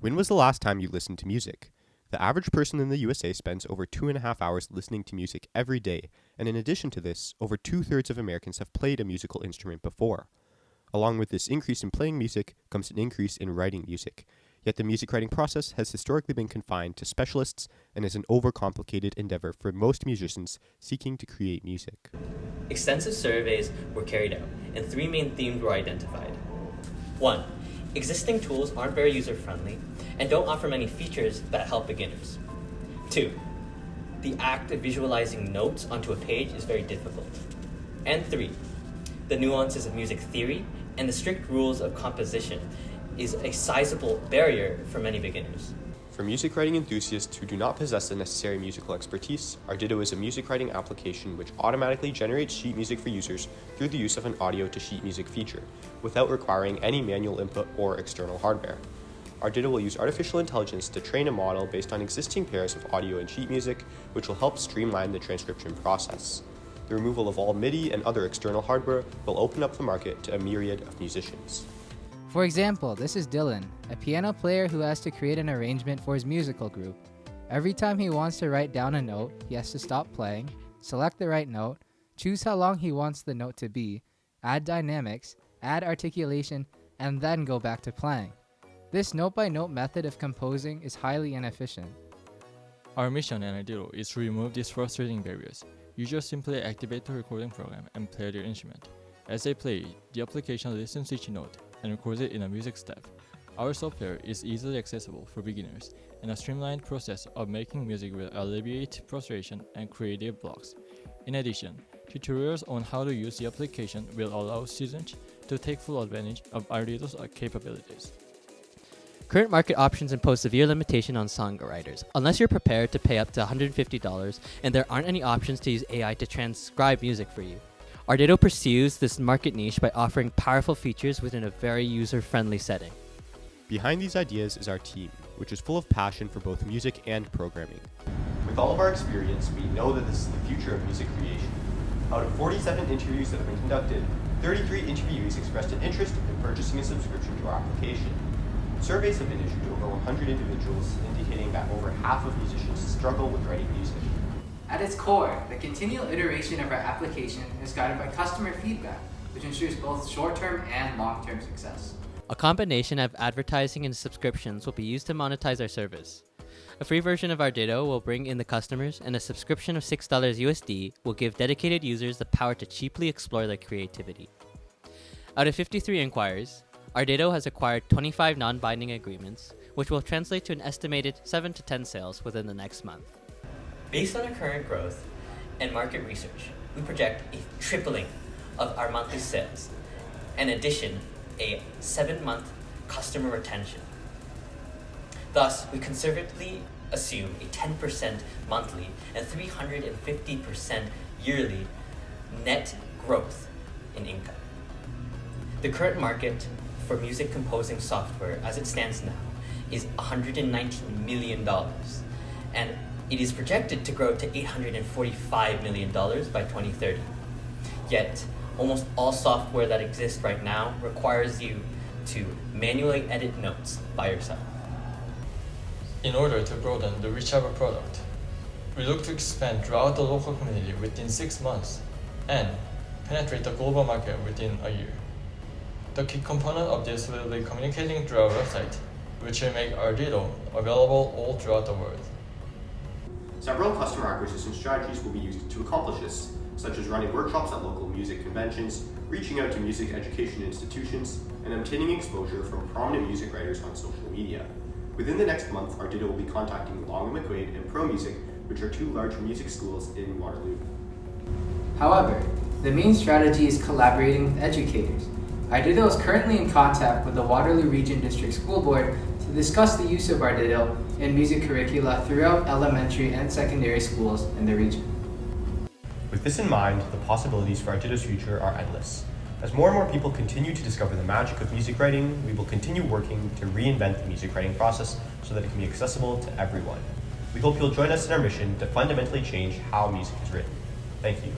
When was the last time you listened to music? The average person in the USA spends over 2.5 hours listening to music every day, and in addition to this, over 2/3 of Americans have played a musical instrument before. Along with this increase in playing music comes an increase in writing music, yet the music writing process has historically been confined to specialists and is an overcomplicated endeavor for most musicians seeking to create music. Extensive surveys were carried out, and three main themes were identified. 1. Existing tools aren't very user-friendly and don't offer many features that help beginners. 2. The act of visualizing notes onto a page is very difficult. And 3. The nuances of music theory and the strict rules of composition is a sizable barrier for many beginners. For music writing enthusiasts who do not possess the necessary musical expertise, Ardito is a music writing application which automatically generates sheet music for users through the use of an audio-to-sheet music feature, without requiring any manual input or external hardware. Ardito will use artificial intelligence to train a model based on existing pairs of audio and sheet music, which will help streamline the transcription process. The removal of all MIDI and other external hardware will open up the market to a myriad of musicians. For example, this is Dylan, a piano player who has to create an arrangement for his musical group. Every time he wants to write down a note, he has to stop playing, select the right note, choose how long he wants the note to be, add dynamics, add articulation, and then go back to playing. This note-by-note method of composing is highly inefficient. Our mission in Ardito is to remove these frustrating barriers. Users simply activate the recording program and play their instrument. As they play, the application listens to each note and records it in a music step. Our software is easily accessible for beginners, and a streamlined process of making music will alleviate frustration and creative blocks. In addition, tutorials on how to use the application will allow students to take full advantage of Ardito's capabilities. Current market options impose severe limitation on songwriters, unless you're prepared to pay up to $150 and there aren't any options to use AI to transcribe music for you. Ardito pursues this market niche by offering powerful features within a very user-friendly setting. Behind these ideas is our team, which is full of passion for both music and programming. With all of our experience, we know that this is the future of music creation. Out of 47 interviews that have been conducted, 33 interviewees expressed an interest in purchasing a subscription to our application. Surveys have been issued to over 100 individuals, indicating that over half of musicians struggle with writing music. At its core, the continual iteration of our application is guided by customer feedback, which ensures both short-term and long-term success. A combination of advertising and subscriptions will be used to monetize our service. A free version of Ardito will bring in the customers, and a subscription of $6 USD will give dedicated users the power to cheaply explore their creativity. Out of 53 inquiries, Ardito has acquired 25 non-binding agreements, which will translate to an estimated 7 to 10 sales within the next month. Based on our current growth and market research, we project a tripling of our monthly sales. In addition, a 7-month customer retention. Thus, we conservatively assume a 10% monthly and 350% yearly net growth in income. The current market for music composing software as it stands now is $119 million, and it is projected to grow to $845 million by 2030. Yet, almost all software that exists right now requires you to manually edit notes by yourself. In order to broaden the reach of our product, we look to expand throughout the local community within 6 months and penetrate the global market within a year. The key component of this will be communicating through our website, which will make Ardito available all throughout the world. Several customer acquisition strategies will be used to accomplish this, such as running workshops at local music conventions, reaching out to music education institutions, and obtaining exposure from prominent music writers on social media. Within the next month, Ardito will be contacting Long & McQuaid and Pro Music, which are 2 large music schools in Waterloo. However, the main strategy is collaborating with educators. Ardito is currently in contact with the Waterloo Region District School Board to discuss the use of Ardito in music curricula throughout elementary and secondary schools in the region. With this in mind, the possibilities for Ardito's future are endless. As more and more people continue to discover the magic of music writing, we will continue working to reinvent the music writing process so that it can be accessible to everyone. We hope you'll join us in our mission to fundamentally change how music is written. Thank you.